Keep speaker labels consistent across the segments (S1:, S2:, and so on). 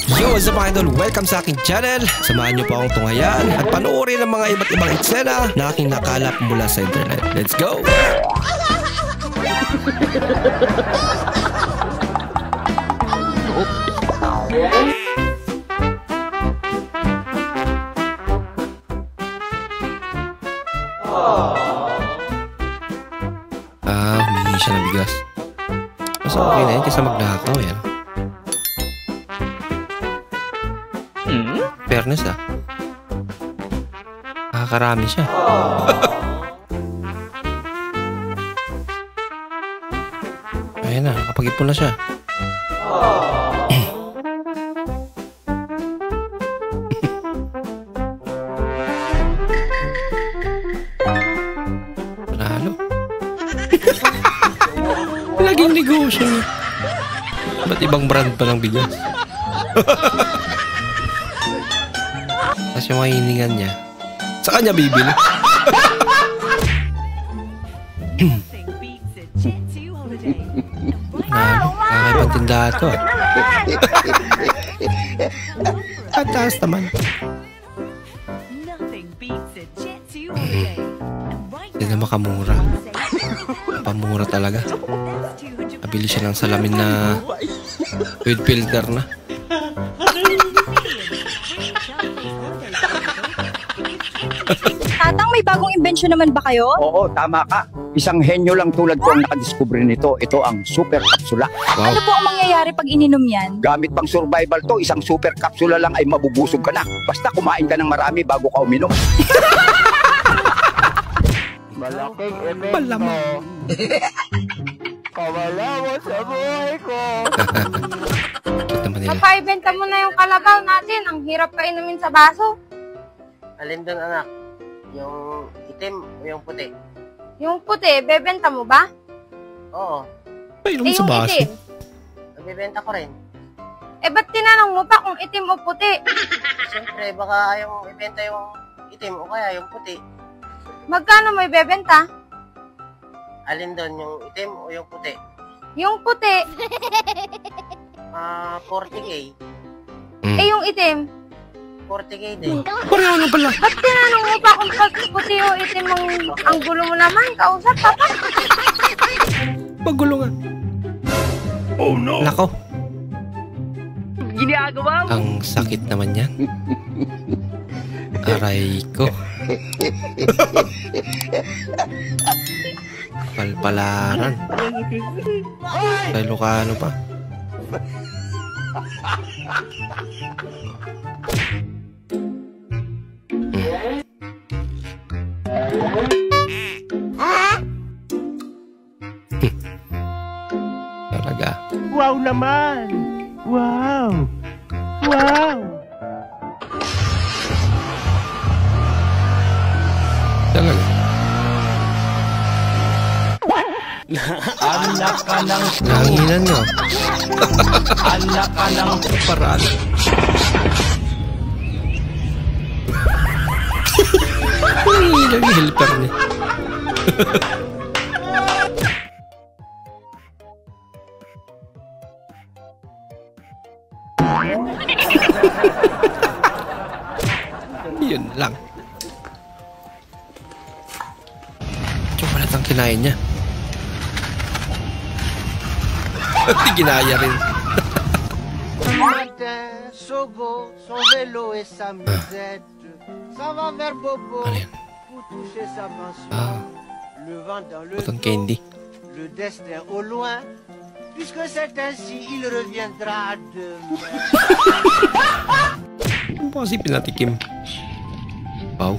S1: Yo, what's up mga idol? Welcome sa aking channel. Samahan niyo po akong tunghayan at panoorin ang mga iba't ibang eksena na aking nakalap mula sa internet. Let's go! Humingi siya ng bigas. Mas okay na yun kaysa magnakaw yan. Fairness Nakakarami siya. Ayan na, nakapag-ipon na siya. Panalo. Laging negosyo. Ba't ibang brand pa ng bigas? Tapos yung mga hiningan niya, sa kanya bibili. Kakaibang tindahan to. At taas naman. Hindi na makamura. Pamura talaga. Nabili siya ng salamin na with filter na.
S2: Tatang, may bagong imbensyon naman ba kayo?
S3: Oo, tama ka. Isang henyo lang tulad ko ang nakadiscover nito. Ito ang super kapsula.
S1: Wow.
S2: Ano po ang mangyayari pag ininom yan?
S3: Gamit pang survival to, isang super kapsula lang ay mabubusog ka na. Basta kumain ka ng marami bago ka uminom. Malaking epekto.
S1: Malamang.
S3: Kawala mo sa buhay ko.
S4: Mapaibenta mo na yung kalabaw natin. Ang hirap pa inumin sa baso.
S5: Alin doon, anak? Yung itim o yung puti?
S4: Yung puti, bebenta mo ba?
S5: Oo.
S1: Ay,
S4: Eh,
S1: sa
S4: yung
S1: baso.
S4: itim.
S5: Nagbibenta ko rin.
S4: Eh, ba't tinanong mo pa kung itim o puti?
S5: Siyempre, baka ayaw ibenta yung itim o kaya yung puti.
S4: Magkano mo ibebenta?
S5: Alin doon, yung itim o yung puti?
S4: Yung puti,
S5: 40K.
S4: eh yung itim.
S5: 40K din.
S1: Pareho na pala.
S4: Ba't tinanong mo pa kung pag puti o itim ang gulo mo naman? Kausap, papa.
S1: Pagulungan. Oh no. Nako.
S5: Ginagawa mo?
S1: Ang sakit naman yan. Aray ko. Palpalaran. Sa Ilocano pa. Talaga.
S6: Wow naman! Wow! Wow!
S1: Talaga.
S6: Anak ka ng
S1: Nanginan nyo.
S6: anak ka ng
S1: Parada. Nanginan yung helper niya. Yun lang. Chocolate ang kinain niya. Hindi ginaya rin.
S7: Sogo, son vélo et sa musette. Ça va vers Bobo
S1: Ano yan?
S7: pour toucher sa pension.
S1: Ah,
S7: Le vent dans le
S1: cotton
S7: dos,
S1: candy.
S7: le destin au loin. Puisque c'est ainsi, il reviendra demain.
S1: Ano ba kasi pinatikim? Wow.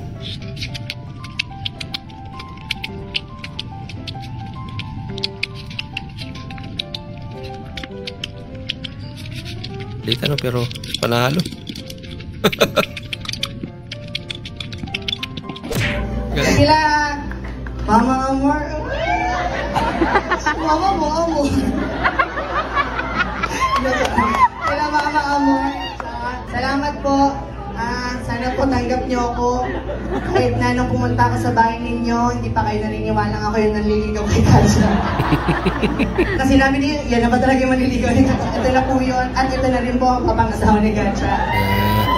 S1: Late ano pero panalo.
S8: Sila, Mama Amor. Mama mo, Amor. Sila, Mama Amor. Salamat po. Sana po tinanggap niyo ako. Kahit na nung pumunta ako sa bahay ninyo, hindi pa kayo naniniwalang ako yung nanliligaw kay Katja. Kasi sinabi niyo, yan na ba talaga yung manliligaw ni Katja? Ito na po yun. At ito na rin po ang kapangasawa ni Katja.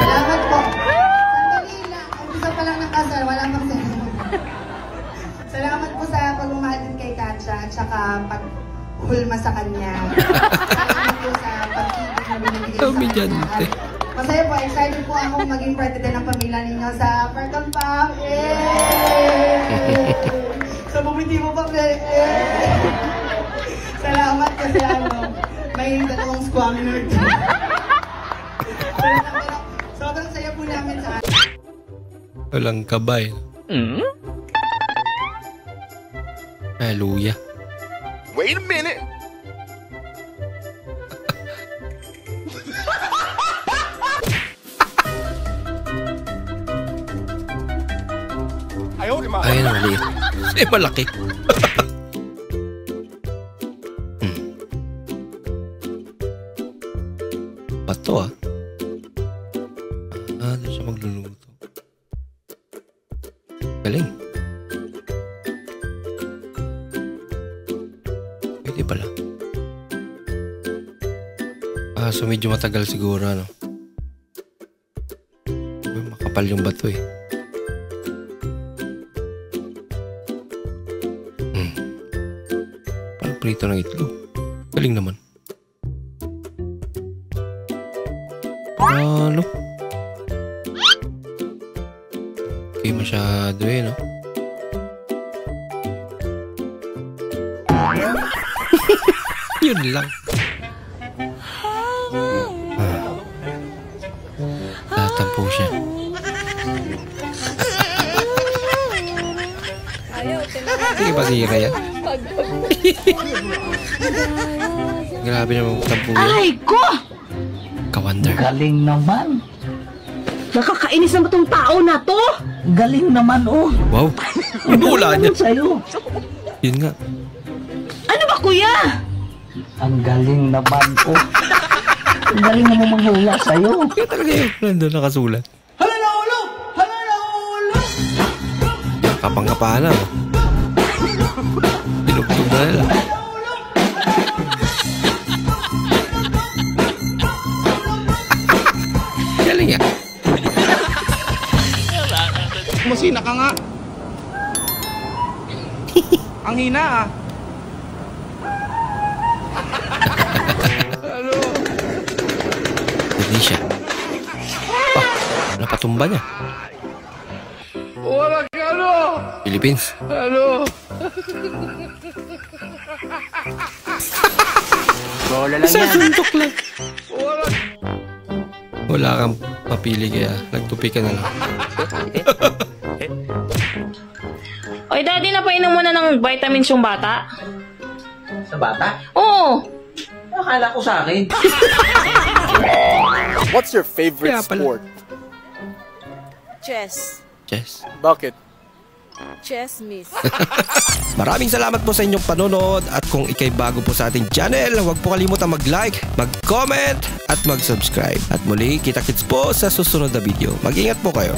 S8: Salamat po. Sandali lang. Umpisa pa lang ng kasal. Wala pang salamat po sa pagmamahal din kay Katja at saka paghulma sa kanya. Salamat po sa pag-ibig na binibigay sa kanya. Masaya po, excited po akong maging president ng pamilya ninyo sa Parton Pam. Sa bumiti mo pa, salamat kasi may dalawang squammer. Sobrang saya po namin sa
S1: Walang kabay. Hallelujah.
S9: Wait a minute.
S1: Ay, maliit. Ay, malaki. Pato ah. Doon siya magluluto. Galing. Pwede pala. So medyo matagal siguro, ano? Makapal yung bato eh. Prito ng itlog. Galing naman. Ano? Okay, masyado eh, no? Yun lang. Tatampo siya. Sige ba sira yan? Grabe naman tampo yan.
S10: Ay ko!
S1: Ka-wonder.
S10: Galing naman. Nakakainis naman tong tao na to. Galing naman, oh.
S1: Wow. Wala niya.
S10: Sa'yo.
S1: Yun nga.
S10: Ano ba, kuya? Ang galing naman, oh. Ang galing naman manghula sa'yo.
S1: Kaya talaga yun. Nandun nakasulat.
S7: Hala na ulo! Hala na ulo!
S1: Kapang-kapana, oh. Tinugtog na nila. Galing ah.
S6: Masina ka nga. Ang hina ah.
S1: Hindi siya. Napatumba niya.
S6: Wala ka ano?
S1: Philippines.
S6: Ano?
S5: Bola lang
S1: Isa
S5: yan.
S1: suntok lang.
S6: Wala.
S1: Wala kang papili kaya nagtupi ka na lang.
S11: Oy, daddy, napainom mo na ng vitamins yung bata?
S10: Sa bata?
S11: Oo.
S10: Akala ko sa akin.
S9: What's your favorite sport?
S12: Chess.
S1: Chess.
S9: Bakit?
S12: Chess, miss.
S1: Maraming salamat po sa inyong panonood at kung ikay bago po sa ating channel, huwag po kalimutan mag-like, mag-comment at mag-subscribe. At muli, kita-kits po sa susunod na video. Mag-ingat po kayo.